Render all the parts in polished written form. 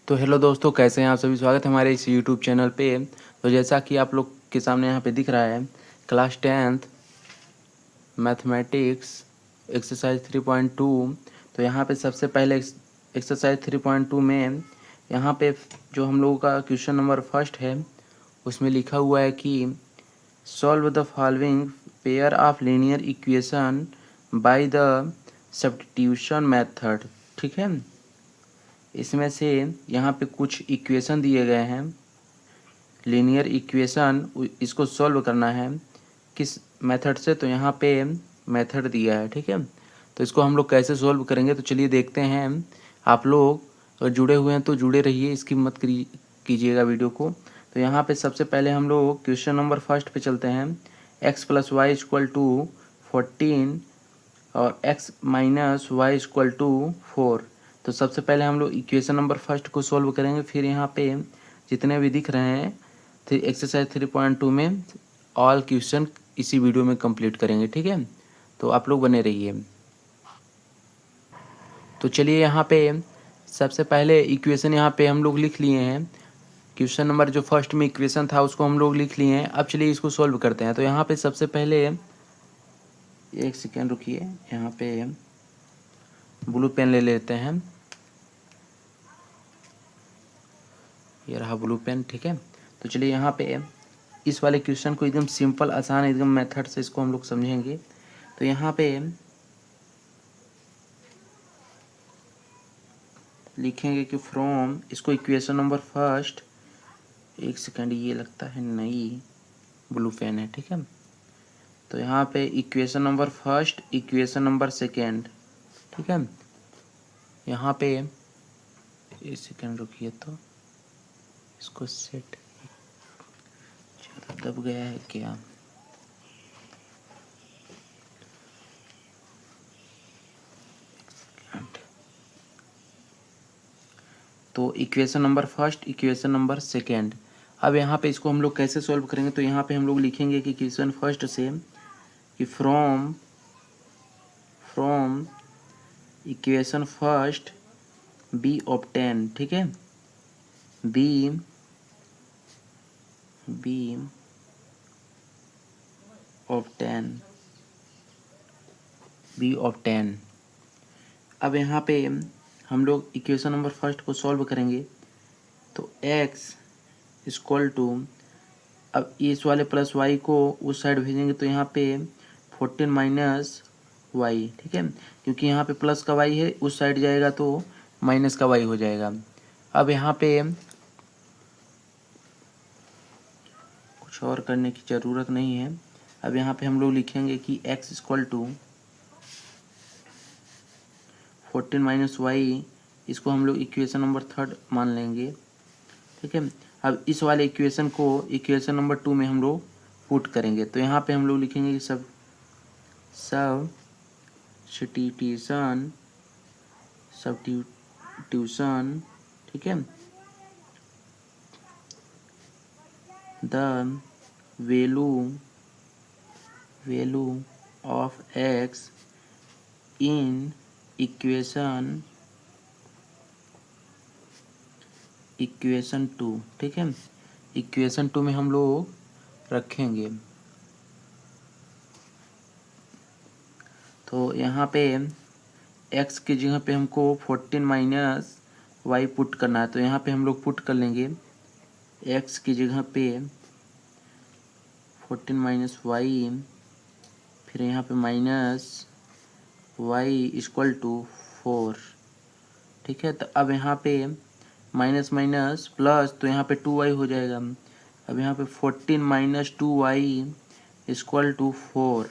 तो हेलो दोस्तों, कैसे हैं आप सभी। स्वागत है हमारे इस यूट्यूब चैनल पे। तो जैसा कि आप लोग के सामने यहाँ पे दिख रहा है, क्लास 10th मैथमेटिक्स एक्सरसाइज 3.2। तो यहाँ पे सबसे पहले एक्सरसाइज 3.2 में यहाँ पे जो हम लोगों का क्वेश्चन नंबर फर्स्ट है, उसमें लिखा हुआ है कि solve the following pair of linear equation by the substitution method. ठीक है, इसमें से यहाँ पे कुछ इक्वेशन दिए गए हैं, लीनियर इक्वेशन, इसको सॉल्व करना है किस मेथड से। तो यहाँ पे मेथड दिया है। ठीक है, तो इसको हम लोग कैसे सॉल्व करेंगे, तो चलिए देखते हैं। आप लोग अगर जुड़े हुए हैं तो जुड़े रहिए, इसकी मत कीजिएगा वीडियो को। तो यहाँ पे सबसे पहले हम लोग क्वेश्चन नंबर फर्स्ट पे चलते हैं। x + y = 14 और x - y = 4। तो सबसे पहले हम लोग इक्वेशन नंबर फर्स्ट को सॉल्व करेंगे, फिर यहाँ पे जितने भी दिख रहे हैं एक्सरसाइज 3.2 में ऑल क्वेश्चन इसी वीडियो में कंप्लीट करेंगे। ठीक है, तो आप लोग बने रहिए। तो चलिए यहाँ पे सबसे पहले इक्वेशन यहाँ पे हम लोग लिख लिए हैं। क्वेश्चन नंबर जो फर्स्ट में इक्वेशन था उसको हम लोग लिख लिए हैं। अब चलिए इसको सॉल्व करते हैं। तो यहाँ पे सबसे पहले एक सेकेंड रुकिए, यहाँ पे ब्लू पेन ले लेते हैं। ये रहा ब्लू पेन। ठीक है, तो चलिए यहाँ पे इस वाले क्वेश्चन को एकदम सिंपल आसान एकदम मेथड से इसको हम लोग समझेंगे। तो यहाँ पे लिखेंगे कि फ्रॉम, इसको इक्वेशन नंबर फर्स्ट, एक सेकेंड, ये लगता है नई ब्लू पेन है। ठीक है, तो यहाँ पे equation number first, equation number second. ठीक है, यहाँ पे एक सेकेंड रुकिए, तो इसको सेट, ज़्यादा दब गया है क्या। तो equation number first, equation number second. अब यहाँ पे इसको हम लोग कैसे सॉल्व करेंगे, तो यहाँ पे हम लोग लिखेंगे कि इक्वेशन फर्स्ट से कि from equation first B obtain. ठीक है, बी ऑब्टेन। अब यहाँ पे हम लोग इक्वेशन नंबर फर्स्ट को सॉल्व करेंगे। तो x = अब इस वाले प्लस y को उस साइड भेजेंगे, तो यहाँ पे 14 - y। ठीक है, क्योंकि यहाँ पे प्लस का y है, उस साइड जाएगा तो माइनस का y हो जाएगा। अब यहाँ पे कुछ और करने की ज़रूरत नहीं है। अब यहाँ पे हम लोग लिखेंगे कि x = 14 - y, इसको हम लोग इक्वेशन नंबर थर्ड मान लेंगे। ठीक है, अब इस वाले इक्वेशन को इक्वेशन नंबर 2 में हम लोग पुट करेंगे। तो यहाँ पे हम लोग लिखेंगे कि सब्स्टिट्यूशन। ठीक है, the value of x in equation 2। ठीक है, इक्वेशन 2 में हम लोग रखेंगे। तो यहाँ पे x की जगह पे हमको 14 - y पुट करना है। तो यहाँ पे हम लोग पुट कर लेंगे x की जगह पे 14 - y, फिर यहाँ पे -y = 4। ठीक है, तो अब यहाँ पे माइनस माइनस प्लस, तो यहाँ पे 2y हो जाएगा। अब यहाँ पे 14 - 2y = 4।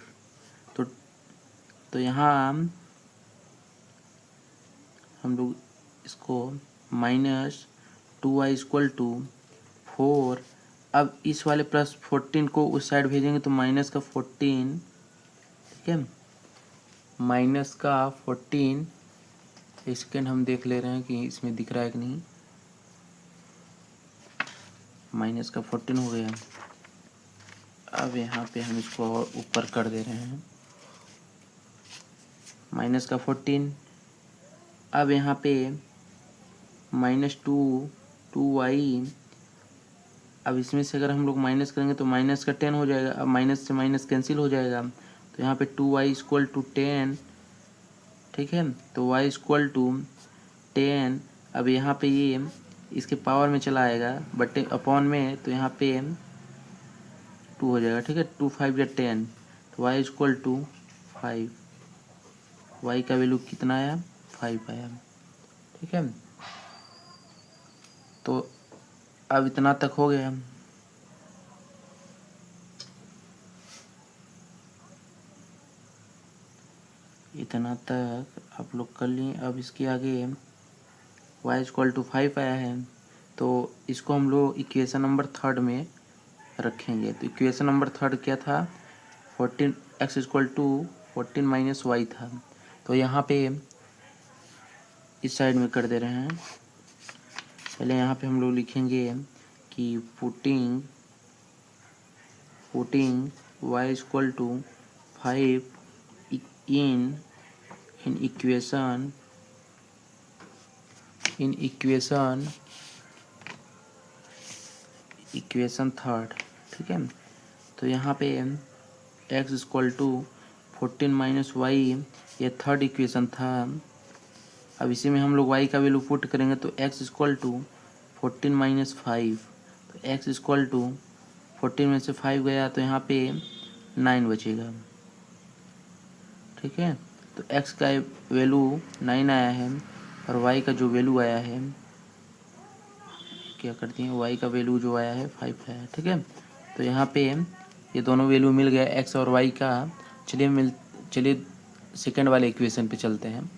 तो यहाँ हम लोग इसको -2y = 4। अब इस वाले +14 को उस साइड भेजेंगे तो -14। ठीक है, -14। एक सेकेंड हम देख ले रहे हैं कि इसमें दिख रहा है कि नहीं। -14 हो गया। अब यहाँ पे हम इसको और ऊपर कर दे रहे हैं, -14। अब यहाँ पे -2y। अब इसमें से अगर हम लोग माइनस करेंगे तो माइनस का 10 हो जाएगा। अब माइनस से माइनस कैंसिल हो जाएगा, तो यहाँ पे 2y इक्वल टू 10। ठीक है, तो y इक्वल टू 10। अब यहाँ पे ये इसके पावर में चला आएगा बटे अपॉन में, तो यहाँ पे 2 हो जाएगा। ठीक है, 2 5 या 10, तो y इक्वल टू 5। y का वैल्यू कितना आया? 5 आया। ठीक है, तो अब इतना तक हो गया। इतना तक आप लोग कर लिए। अब इसके आगे y इक्वल टू 5 आया है, तो इसको हम लोग इक्वेशन नंबर 3 में रखेंगे। तो इक्वेशन नंबर 3 क्या था? 14x equal to 14 minus Y था। तो यहाँ पे इस साइड में कर दे रहे हैं। पहले यहाँ पे हम लोग लिखेंगे कि putting y equal to 5 in equation 3। ठीक है, तो यहाँ पे x equal to 14 minus y, ये 3rd इक्वेशन था। अब इसी में हम लोग y का वैल्यू पुट करेंगे, तो x इक्वल टू 14 माइनस 5, तो x इक्वल टू 14 में से 5 गया तो यहाँ पे 9 बचेगा। ठीक है, तो x का वैल्यू 9 आया है और y का जो वैल्यू आया है, क्या करती हैं, y का वैल्यू जो आया है 5 आया है। ठीक है, तो यहाँ पे ये दोनों वैल्यू मिल गया x और y का। चलिए सेकेंड वाले इक्वेशन पे चलते हैं।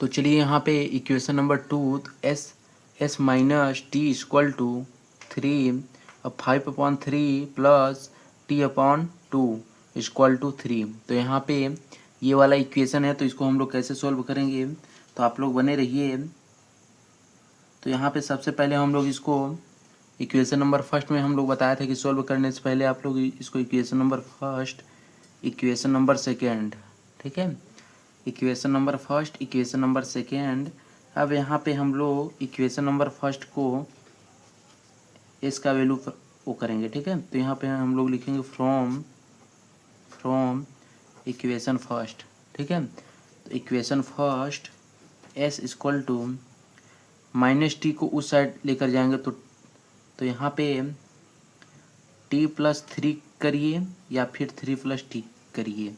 तो चलिए यहाँ पे equation number 2, s minus t equal to 3। अब 5/3 plus t upon 2 equal to 3। तो यहाँ पे ये वाला इक्वेशन है, तो इसको हम लोग कैसे सॉल्व करेंगे, तो आप लोग बने रहिए। तो यहाँ पे सबसे पहले हम लोग इसको इक्वेशन नंबर फर्स्ट में हम लोग बताया था कि सॉल्व करने से पहले आप लोग इसको equation number first, equation number second, ठीक है, equation number first, equation number second. अब यहाँ पे हम लोग इक्वेशन नंबर फर्स्ट को एस का वैल्यू वो करेंगे। ठीक है, तो यहाँ पे हम लोग लिखेंगे फ्रॉम इक्वेशन फर्स्ट। ठीक है, तो equation first s equal to minus t को उस साइड लेकर जाएंगे, तो यहाँ पे t+3 करिए या फिर 3+t करिए,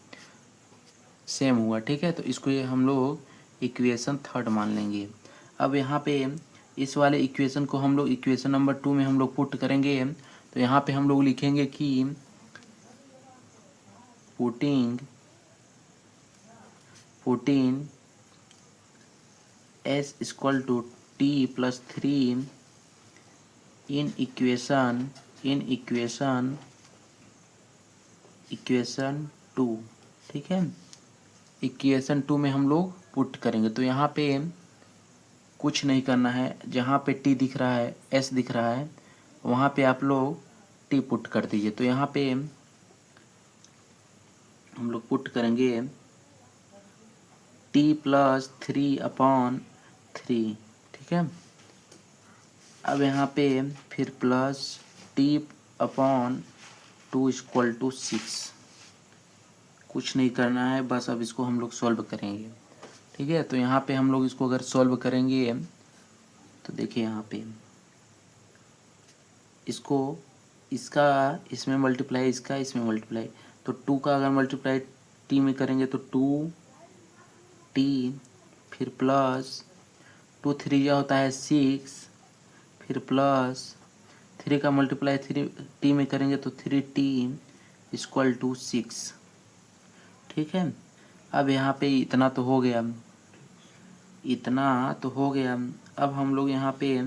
सेम हुआ। ठीक है, तो इसको ये हम लोग इक्वेशन थर्ड मान लेंगे। अब यहाँ पे इस वाले इक्वेशन को हम लोग इक्वेशन नंबर 2 में हम लोग पुट करेंगे। तो यहाँ पे हम लोग लिखेंगे कि putting s equal to t+3 in equation 2। ठीक है, इक्वेशन 2 में हम लोग पुट करेंगे। तो यहाँ पे कुछ नहीं करना है, जहाँ पे t दिख रहा है, s दिख रहा है, वहाँ पे आप लोग t पुट कर दीजिए। तो यहाँ पे हम लोग पुट करेंगे t+3/3। ठीक है, अब यहाँ पे फिर प्लस t/2 इक्वल टू 6। कुछ नहीं करना है, बस अब इसको हम लोग सॉल्व करेंगे। ठीक है, तो यहाँ पे हम लोग इसको अगर सॉल्व करेंगे तो देखिए यहाँ पे इसका इसमें मल्टीप्लाई, इसका इसमें मल्टीप्लाई, तो 2 का अगर मल्टीप्लाई t में करेंगे तो 2t, फिर प्लस 2 3 जा होता है 6, फिर प्लस 3 का मल्टीप्लाई 3t में करेंगे तो 3t इक्वल टू 6। ठीक है, अब यहाँ पे इतना तो हो गया, अब हम लोग यहाँ पे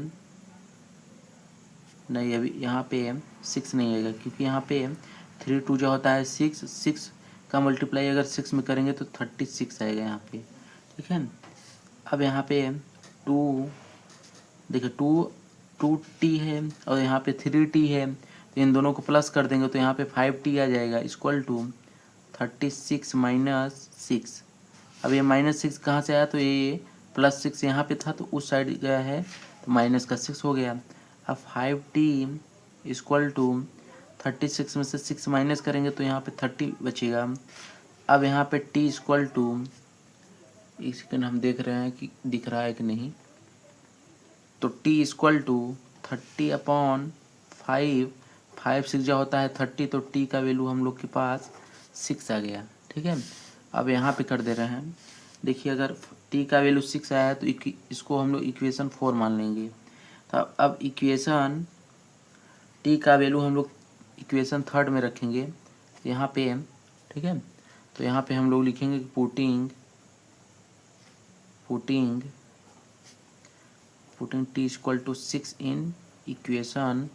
नहीं, अभी यहाँ पे 6 नहीं आएगा, क्योंकि यहाँ पे 3 2 जो होता है 6 का मल्टीप्लाई अगर 6 में करेंगे तो 36 आएगा यहाँ पे। ठीक है, अब यहाँ पे 2 देखिए 2t है और यहाँ पे 3t है, तो इन दोनों को प्लस कर देंगे तो यहाँ पे 5t आ जाएगा इक्वल टू 36 - 6। अब ये -6 कहाँ से आया, तो ये +6 यहाँ पे था तो उस साइड गया है तो -6 हो गया। अब 5t इक्वल टू 36 में से 6 माइनस करेंगे तो यहाँ पे 30 बचेगा। अब यहाँ पे t इक्वल टू, एक सेकेंड हम देख रहे हैं कि दिख रहा है कि नहीं, तो t इक्वल टू 30/5, 5 6 जो होता है 30, तो t का वैल्यू हम लोग के पास 6 आ गया। ठीक है, अब यहाँ पे कर दे रहे हैं। देखिए अगर t का वैल्यू 6 आया है तो इसको हम लोग इक्वेशन 4 मान लेंगे। तो अब इक्वेशन t का वैल्यू हम लोग इक्वेशन 3 में रखेंगे यहाँ पे। ठीक है, तो यहाँ पे हम लोग लिखेंगे putting t equal to 6 in equation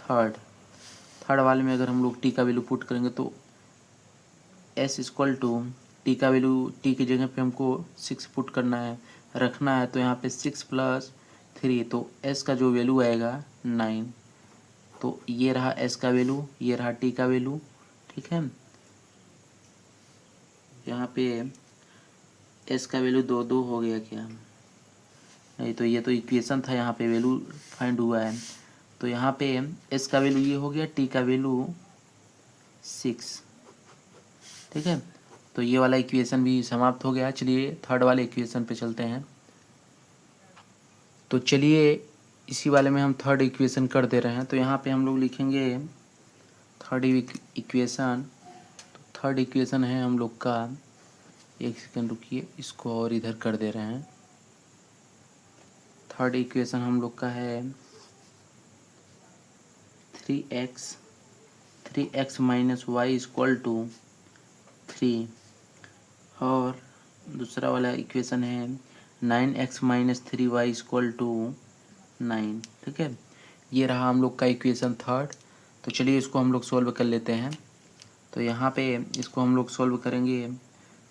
third वाले में अगर हम लोग t का वैल्यू पुट करेंगे तो s इक्वल टू t का वैल्यू, t की जगह पे हमको 6 पुट करना है, रखना है, तो यहाँ पे 6 + 3, तो s का जो वैल्यू आएगा 9। तो ये रहा s का वैल्यू, ये रहा t का वैल्यू। ठीक है, यहाँ पे s का वैल्यू 2 हो गया क्या? नहीं, तो ये तो इक्वेशन था, यहाँ पे वैल्यू फाइंड हुआ है। तो यहाँ पे s का वैल्यू ये हो गया, t का वैल्यू 6। ठीक है, तो ये वाला इक्वेशन भी समाप्त हो गया। चलिए थर्ड वाले इक्वेशन पे चलते हैं। तो चलिए इसी वाले में हम थर्ड इक्वेशन कर दे रहे हैं। तो यहाँ पे हम लोग लिखेंगे थर्ड इक्वेशन। तो थर्ड इक्वेशन है हम लोग का, एक सेकंड रुकिए, इसको और इधर कर दे रहे हैं। थर्ड इक्वेशन हम लोग का है 3x - y इक्वल टू 3, और दूसरा वाला इक्वेशन है 9x - 3y इक्वल टू 9। ठीक है, ये रहा हम लोग का इक्वेशन थर्ड। तो चलिए इसको हम लोग सॉल्व कर लेते हैं। तो यहाँ पे इसको हम लोग सॉल्व करेंगे।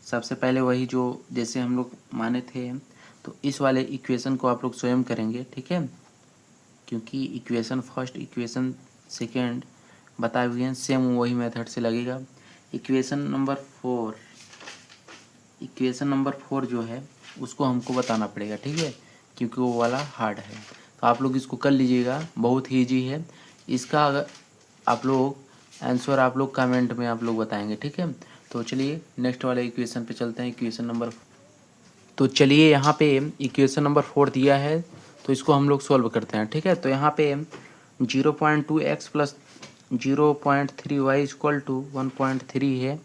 सबसे पहले वही जो जैसे हम लोग माने थे, तो इस वाले इक्वेशन को आप लोग स्वयं करेंगे। ठीक है, क्योंकि इक्वेशन फर्स्ट इक्वेशन सेकेंड बताए हुए हैं, सेम वही मेथड से लगेगा। इक्वेशन नंबर 4 जो है उसको हमको बताना पड़ेगा। ठीक है, क्योंकि वो वाला हार्ड है। तो आप लोग इसको कर लीजिएगा, बहुत ही ईजी है। इसका अगर आप लोग आंसर आप लोग कमेंट में आप लोग बताएंगे। ठीक है, तो चलिए नेक्स्ट वाले इक्वेशन पे चलते हैं। इक्वेशन नंबर, तो चलिए यहाँ पे इक्वेशन नंबर 4 दिया है, तो इसको हम लोग सॉल्व करते हैं। ठीक है, तो यहाँ पे 0.2x + 0.3y इक्वल टू 1.3 है।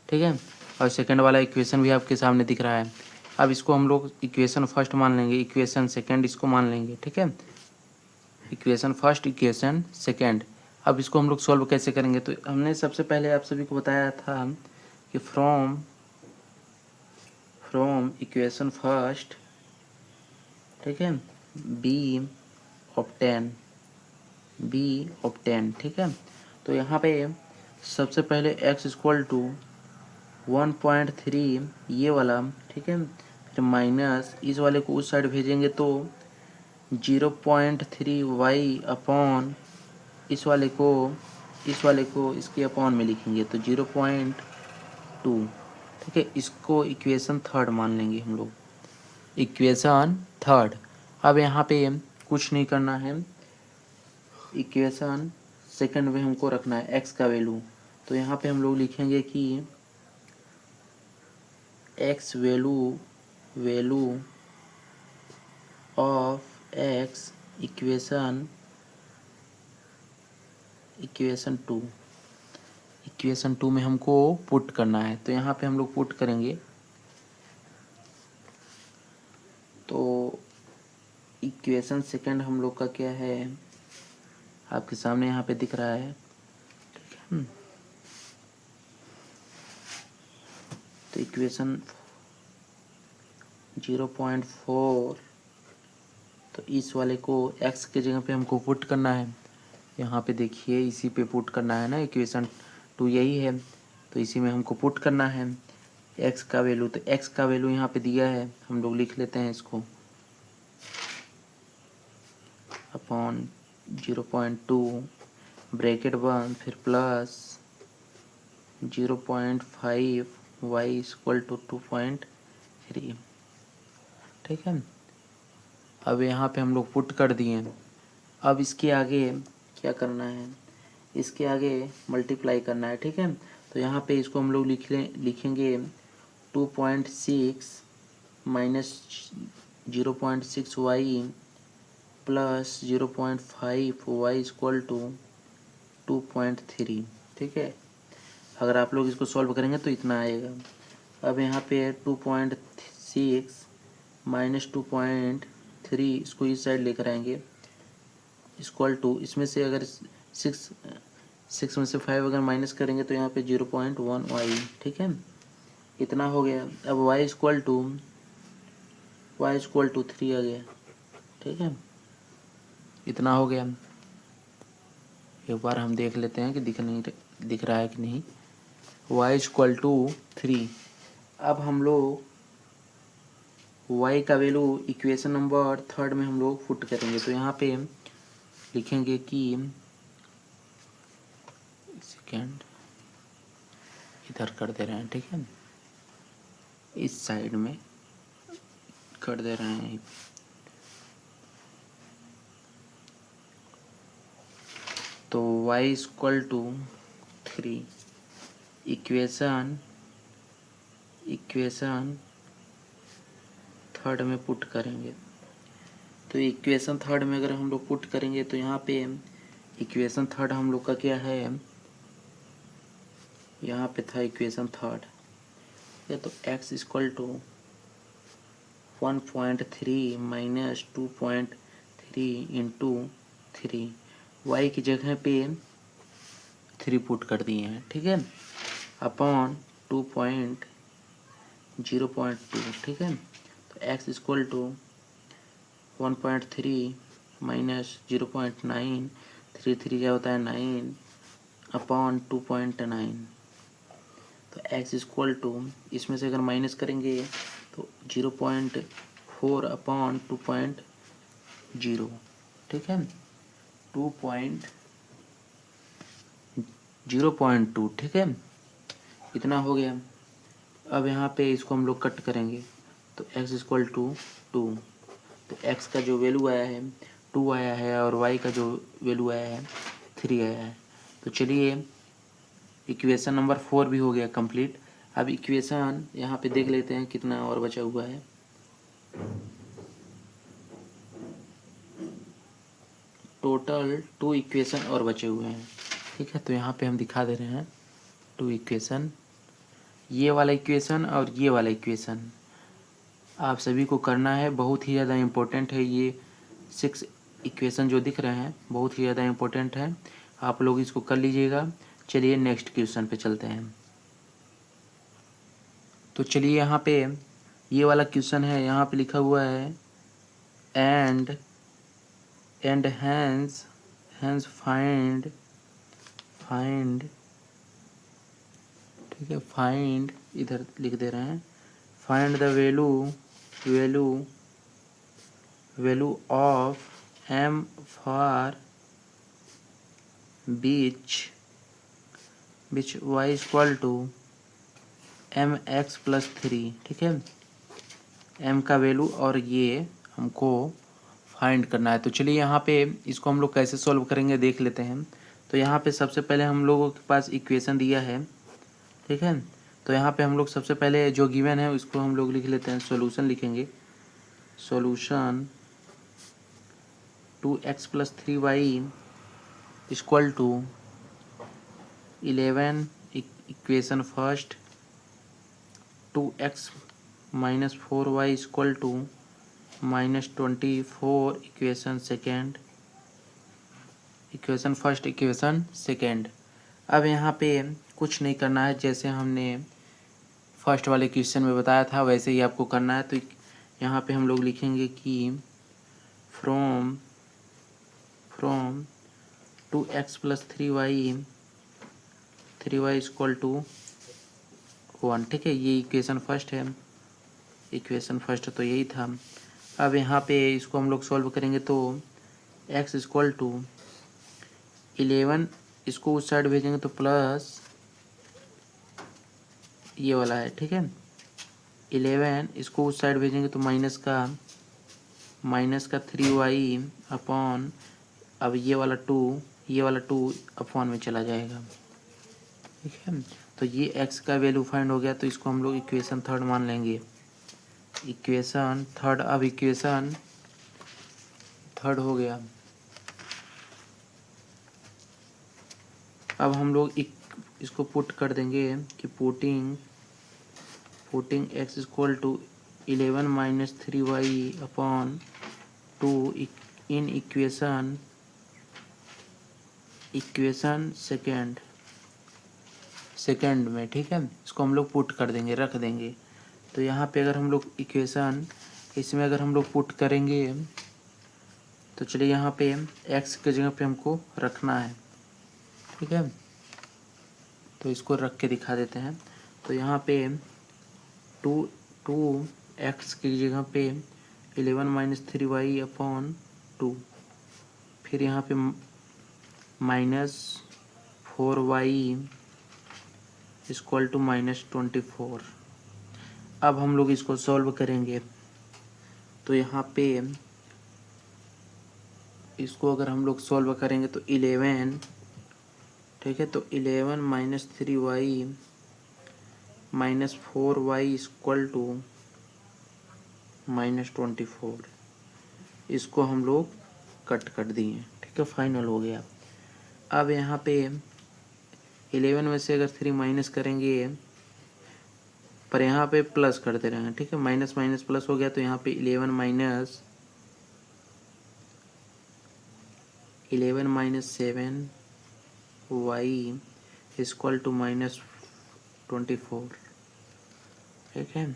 ठीक है, और सेकंड वाला इक्वेशन भी आपके सामने दिख रहा है। अब इसको हम लोग इक्वेशन फर्स्ट मान लेंगे, इक्वेशन सेकंड इसको मान लेंगे। ठीक है, इक्वेशन फर्स्ट, इक्वेशन सेकंड। अब इसको हम लोग सॉल्व कैसे करेंगे? तो हमने सबसे पहले आप सभी को बताया था कि फ्रॉम इक्वेशन फर्स्ट, ठीक है, बी ऑब्टेन। ठीक है, तो यहाँ पे सबसे पहले x इक्वल टू 1.3 ये वाला। ठीक है, फिर माइनस इस वाले को उस साइड भेजेंगे तो 0.3y अपॉन इस वाले को इसके अपॉन में लिखेंगे तो 0.2। ठीक है, इसको इक्वेशन थर्ड मान लेंगे हम लोग, इक्वेशन थर्ड। अब यहाँ पे कुछ नहीं करना है, इक्वेशन सेकंड में हमको रखना है x का वैल्यू। तो यहाँ पे हम लोग लिखेंगे कि x value of x equation 2 में हमको पुट करना है। तो यहाँ पे हम लोग पुट करेंगे, तो इक्वेशन सेकंड हम लोग का क्या है आपके सामने यहाँ पे दिख रहा है। ठीक है, तो इक्वेशन 0.4, तो इस वाले को x के जगह पे हमको पुट करना है। यहाँ पे देखिए इसी पे पुट करना है ना, इक्वेशन 2 यही है, तो इसी में हमको पुट करना है x का वैल्यू। तो x का वैल्यू यहाँ पे दिया है, हम लोग लिख लेते हैं इसको अपॉन 0.2 ब्रैकेट 1 फिर प्लस 0.5 वाई इक्वल टू 2.3। ठीक है, अब यहाँ पे हम लोग पुट कर दिए। अब इसके आगे क्या करना है, इसके आगे मल्टीप्लाई करना है। ठीक है, तो यहाँ पे इसको हम लोग लिखेंगे 2.6 minus 0.6 y plus 0.5 y equal to 2.3। ठीक है, अगर आप लोग इसको सॉल्व करेंगे तो इतना आएगा। अब यहाँ पे 2.6 माइनस 2.3 इसको इस साइड लेकर आएंगे इक्वल टू, इसमें से अगर 6 में से 5 अगर माइनस करेंगे तो यहाँ पे 0.1 वाई। ठीक है, इतना हो गया। अब y इक्वल टू 3 आ गया। ठीक है, इतना हो गया। एक बार हम देख लेते हैं कि दिख रहा है कि नहीं। y equal to 3। अब हम लोग y का वैल्यू इक्वेशन नंबर 3 में हम लोग पुट करेंगे। तो यहाँ पे लिखेंगे कि सेकेंड इधर कर दे रहे हैं। ठीक है, इस साइड में कर दे रहे हैं। तो y इक्वल टू 3 इक्वेशन 3 में पुट करेंगे। तो इक्वेशन 3 में अगर हम लोग पुट करेंगे तो यहाँ पे इक्वेशन 3 हम लोग का क्या है, यहाँ पे था इक्वेशन 3 ये। तो x equal to 1.3 minus 2.3 into 3, y की जगह पे 3 पुट कर दिए हैं। ठीक है, अपॉन 0.2। ठीक है, तो x इक्वल टू 1.3 माइनस 0.9, 3 क्या होता है 9, अपॉन 2.9। तो x इक्वल टू, इसमें से अगर माइनस करेंगे तो 0.4 अपॉन 2.0। ठीक है, 0.2। ठीक है, इतना हो गया। अब यहाँ पे इसको हम लोग कट करेंगे तो x इक्वल टू 2। तो x का जो वैल्यू आया है 2 आया है और y का जो वैल्यू आया है 3 आया है। तो चलिए इक्वेशन नंबर 4 भी हो गया कंप्लीट। अब इक्वेशन यहाँ पे देख लेते हैं कितना और बचा हुआ है। टोटल 2 इक्वेशन और बचे हुए हैं। ठीक है, तो यहाँ पे हम दिखा दे रहे हैं 2 इक्वेशन, ये वाला इक्वेशन और ये वाला इक्वेशन आप सभी को करना है। बहुत ही ज़्यादा इम्पोर्टेंट है ये 6 इक्वेशन जो दिख रहे हैं, बहुत ही ज़्यादा इम्पोर्टेंट है, आप लोग इसको कर लीजिएगा। चलिए नेक्स्ट क्वेश्चन पे चलते हैं। तो चलिए यहाँ पे ये वाला क्वेश्चन है, यहाँ पे लिखा हुआ है एंड हैंस फाइंड। ठीक है, फाइंड इधर लिख दे रहे हैं, find the value of m for which y equal to mx plus 3। ठीक है, m का वैल्यू और ये हमको फाइंड करना है। तो चलिए यहाँ पे इसको हम लोग कैसे सॉल्व करेंगे देख लेते हैं। तो यहाँ पे सबसे पहले हम लोगों के पास इक्वेशन दिया है। ठीक है, तो यहाँ पे हम लोग सबसे पहले जो गिवन है उसको हम लोग लिख लेते हैं, सॉल्यूशन लिखेंगे। Solution 2x plus 3y equal to 11 equation first, 2x minus 4y equal to minus 24 equation second, equation first equation second. अब यहाँ पे कुछ नहीं करना है, जैसे हमने फर्स्ट वाले क्वेश्चन में बताया था वैसे ही आपको करना है। तो यहाँ पे हम लोग लिखेंगे कि from 2x plus 3y equal to 1। ठीक है, ये इक्वेशन फर्स्ट है, इक्वेशन फर्स्ट तो यही था। अब यहाँ पे इसको हम लोग सॉल्व करेंगे तो x इक्वल टू 11, इसको उस साइड भेजेंगे तो प्लस ये वाला है, ठीक है। 11 इसको उस साइड भेजेंगे तो माइनस का 3y अपॉन, अब ये वाला 2 अपॉन में चला जाएगा, ठीक है। तो ये x का वैल्यू फाइंड हो गया, तो इसको हम लोग इक्वेशन थर्ड मान लेंगे। इक्वेशन थर्ड, अब इक्वेशन थर्ड हो गया। अब हम लोग इसको पुट कर देंगे कि putting x equal to 11 minus 3y upon 2 in equation second में, ठीक है। इसको हम लोग पुट कर देंगे, रख देंगे। तो यहाँ पे अगर हम लोग इक्वेशन इसमें अगर हम लोग पुट करेंगे तो चलिए यहाँ पे x के जगह पे हमको रखना है, ठीक है। तो इसको रख के दिखा देते हैं। तो यहाँ पे 2x की जगह पे 11 माइनस 3y अपॉन 2, फिर यहाँ पे minus 4y equal to minus 24। अब हम लोग इसको सॉल्व करेंगे तो यहाँ पे इसको अगर हम लोग सॉल्व करेंगे तो 11, ठीक है। तो 11 minus 3y minus 4y equal to minus 24, इसको हम लोग कट कर दिए, ठीक है। फाइनल हो गया। अब यहाँ पे 11 में से अगर 3 माइनस करेंगे, पर यहाँ पे प्लस करते रहेंगे, ठीक है। माइनस माइनस प्लस हो गया, तो यहाँ पे 11 minus 7y equal to minus 24, ठीक है।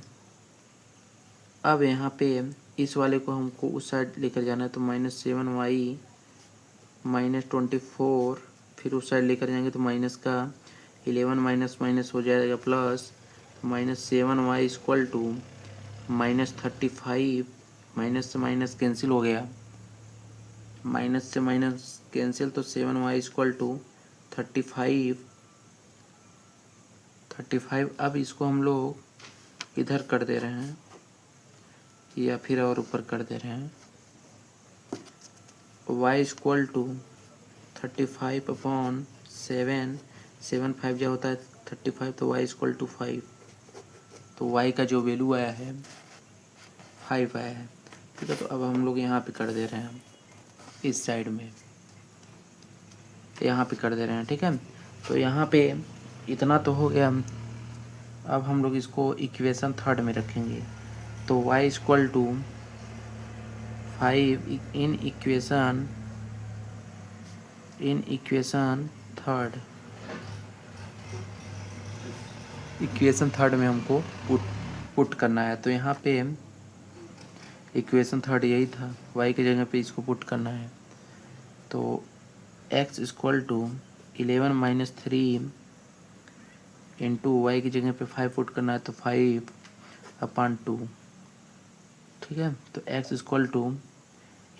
अब यहाँ पे इस वाले को हमको उस साइड लेकर जाना है, तो माइनस 7y माइनस 24, फिर उस साइड लेकर जाएंगे तो माइनस का 11 माइनस माइनस हो जाएगा plus, minus 7y equal to minus 35, minus से माइनस कैंसिल हो गया, माइनस से माइनस कैंसिल, तो 7y इक्वल टू 35। अब इसको हम लोग इधर कर दे रहे हैं या फिर और ऊपर कर दे रहे हैं। y इक्वल टू 35 अपॉन 7, 5 जो होता है 35, तो y इक्वल टू 5। तो y का जो वैल्यू आया है 5 आया है, ठीक है। तो अब हम लोग यहाँ पे कर दे रहे हैं, इस साइड में यहाँ पे कर दे रहे हैं, ठीक है। तो यहाँ पे इतना तो हो गया। अब हम लोग इसको इक्वेशन थर्ड में रखेंगे, तो y equal to 5 in equation third में हमको पुट करना है। तो यहाँ पे इक्वेशन थर्ड यही था, y की जगह पे इसको पुट करना है। तो x equal to 11 minus 3 into y की जगह पे 5 पुट करना है, तो 5 अपॉन 2, ठीक है। तो x equal to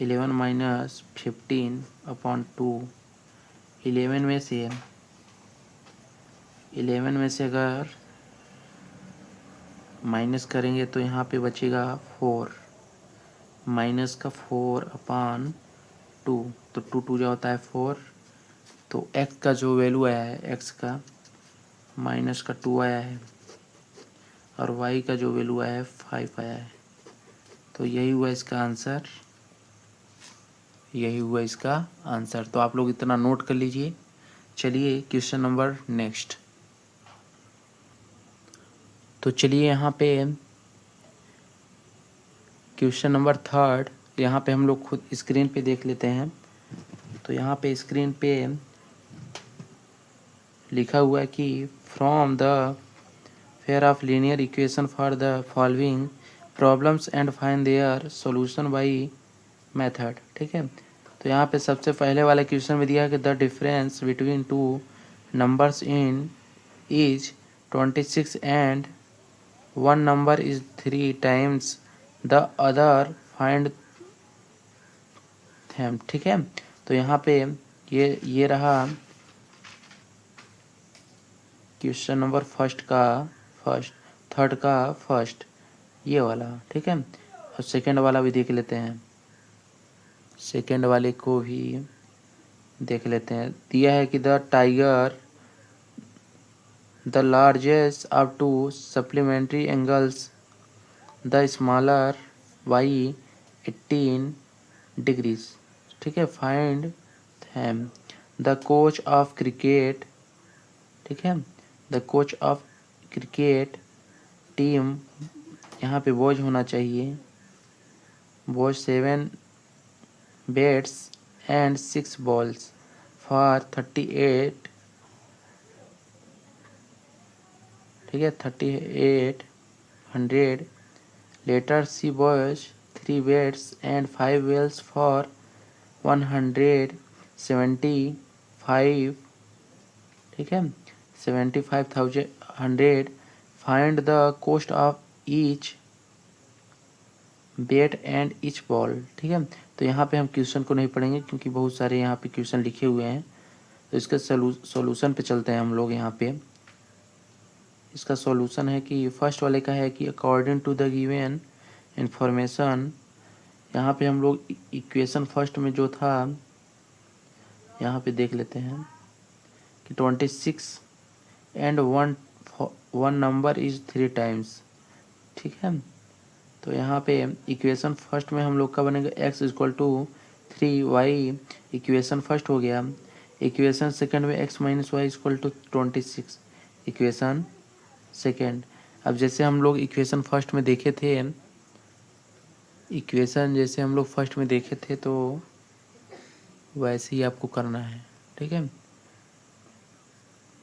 11 minus 15 upon 2। 11 में से अगर माइनस करेंगे तो यहाँ पे बचेगा 4, माइनस का 4 अपॉन 2, तो 2 जो होता है 4। तो x का जो वैल्यू आया है, x का माइनस का 2 आया है, और y का जो वैल्यू आया है 5 आया है। तो यही हुआ इसका आंसर। तो आप लोग इतना नोट कर लीजिए। चलिए क्वेश्चन नंबर नेक्स्ट। तो चलिए यहाँ पे क्वेश्चन नंबर थर्ड, यहाँ पे हम लोग खुद स्क्रीन पे देख लेते हैं। तो यहाँ पे स्क्रीन पे लिखा हुआ है कि from the pair of linear equation for the following problems and find their solution by method, ठीक है। तो यहाँ पे सबसे पहले वाले क्वेश्चन में दिया है कि the difference between two numbers in is 26 and one number is 3 times the other find them, ठीक है। तो यहाँ पे ये रहा क्वेश्चन नंबर फर्स्ट का फर्स्ट, थर्ड का फर्स्ट, ये वाला, ठीक है। और सेकंड वाला भी देख लेते हैं, सेकंड वाले को भी देख लेते हैं। दिया है कि the tiger the largest up to supplementary angles the smaller by 18 degrees, ठीक है। Find them the coach of cricket, ठीक है। The coach of cricket team, यहाँ पे बॉयज होना चाहिए, boys 7 bats and 6 balls for 38, ठीक है, 3800। Later see boys 3 bats and 5 balls for 175, ठीक है, 75,100। Find the cost of each bat and each ball, ठीक है। तो यहाँ पे हम क्वेश्चन को नहीं पढ़ेंगे क्योंकि बहुत सारे यहाँ पे क्वेश्चन लिखे हुए हैं, तो इसका सॉल्यूशन पे चलते हैं हम लोग। यहाँ पे इसका सॉल्यूशन है कि फर्स्ट वाले का है कि according to the given information, यहाँ पे हम लोग इक्वेशन फर्स्ट में जो था यहाँ पे देख लेते हैं कि 26 and one number is 3 times, ठीक है। तो यहाँ पे इक्वेशन फर्स्ट में हम लोग का बनेगा x equal to 3y, equation first हो गया। इक्वेशन सेकंड में x minus y equal to 26, equation second. अब जैसे हम लोग इक्वेशन फर्स्ट में देखे थे, इक्वेशन जैसे हम लोग फर्स्ट में देखे थे तो वैसे ही आपको करना है, ठीक है।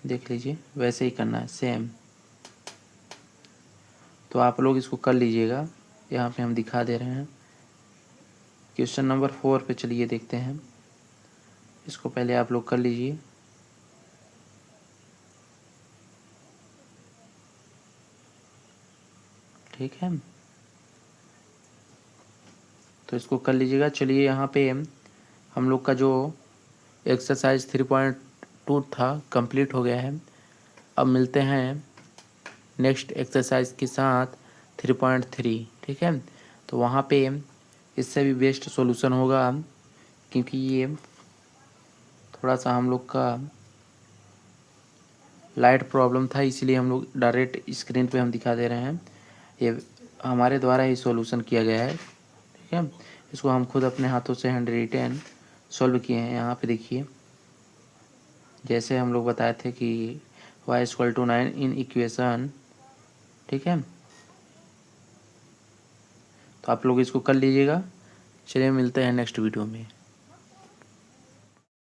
देख लीजिए वैसे ही करना है सेम, तो आप लोग इसको कर लीजिएगा। यहाँ पे हम दिखा दे रहे हैं। क्वेश्चन नंबर 4 पे चलिए देखते हैं, इसको पहले आप लोग कर लीजिए। ठीक है, तो इसको कर लीजिएगा। चलिए यहाँ पे हम लोग का जो एक्सरसाइज 3.2 था कंप्लीट हो गया है। अब मिलते हैं नेक्स्ट एक्सरसाइज के साथ 3.3, ठीक है। तो वहाँ पे इससे भी बेस्ट सॉल्यूशन होगा क्योंकि ये थोड़ा सा हम लोग का लाइट प्रॉब्लम था, इसलिए हम लोग डायरेक्ट स्क्रीन पे हम दिखा दे रहे हैं। ये हमारे द्वारा ही सॉल्यूशन किया गया है, ठीक है। इसको हम खुद अपने हाथों से हैंड रिटेन सॉल्व किए हैं। यहाँ पे देखिए जैसे हम लोग बताए थे कि y equal to 9 in equation, ठीक है। तो आप लोग इसको कर लीजिएगा। चलिए मिलते हैं नेक्स्ट वीडियो में।